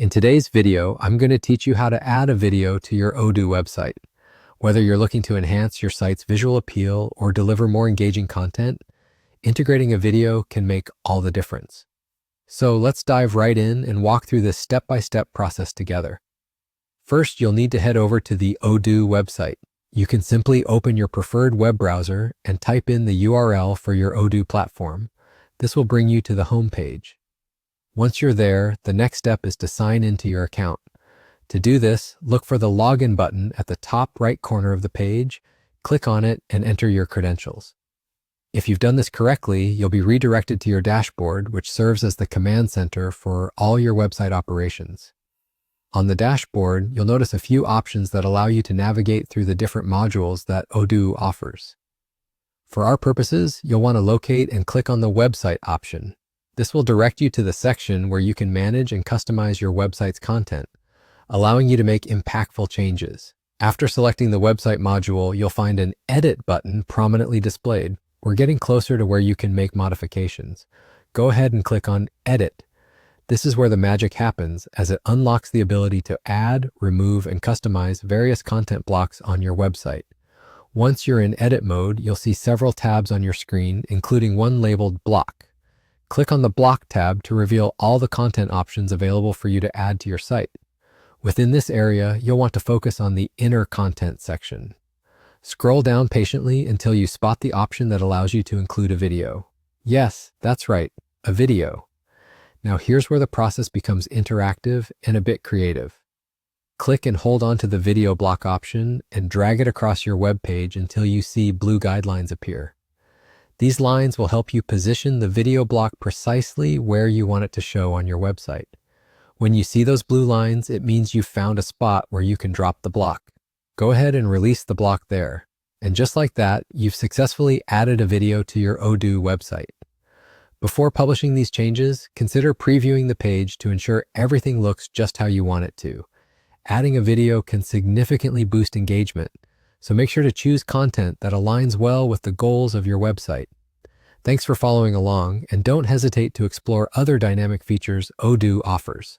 In today's video, I'm going to teach you how to add a video to your Odoo website. Whether you're looking to enhance your site's visual appeal or deliver more engaging content, integrating a video can make all the difference. So let's dive right in and walk through this step-by-step process together. First, you'll need to head over to the Odoo website. You can simply open your preferred web browser and type in the URL for your Odoo platform. This will bring you to the home page. Once you're there, the next step is to sign into your account. To do this, look for the login button at the top right corner of the page, click on it, and enter your credentials. If you've done this correctly, you'll be redirected to your dashboard, which serves as the command center for all your website operations. On the dashboard, you'll notice a few options that allow you to navigate through the different modules that Odoo offers. For our purposes, you'll want to locate and click on the website option. This will direct you to the section where you can manage and customize your website's content, allowing you to make impactful changes. After selecting the website module, you'll find an Edit button prominently displayed. We're getting closer to where you can make modifications. Go ahead and click on Edit. This is where the magic happens, as it unlocks the ability to add, remove, and customize various content blocks on your website. Once you're in edit mode, you'll see several tabs on your screen, including one labeled Block. Click on the Block tab to reveal all the content options available for you to add to your site. Within this area, you'll want to focus on the Inner Content section. Scroll down patiently until you spot the option that allows you to include a video. Yes, that's right, a video. Now here's where the process becomes interactive and a bit creative. Click and hold on to the video block option and drag it across your web page until you see blue guidelines appear. These lines will help you position the video block precisely where you want it to show on your website. When you see those blue lines, it means you've found a spot where you can drop the block. Go ahead and release the block there. And just like that, you've successfully added a video to your Odoo website. Before publishing these changes, consider previewing the page to ensure everything looks just how you want it to. Adding a video can significantly boost engagement, so make sure to choose content that aligns well with the goals of your website. Thanks for following along, and don't hesitate to explore other dynamic features Odoo offers.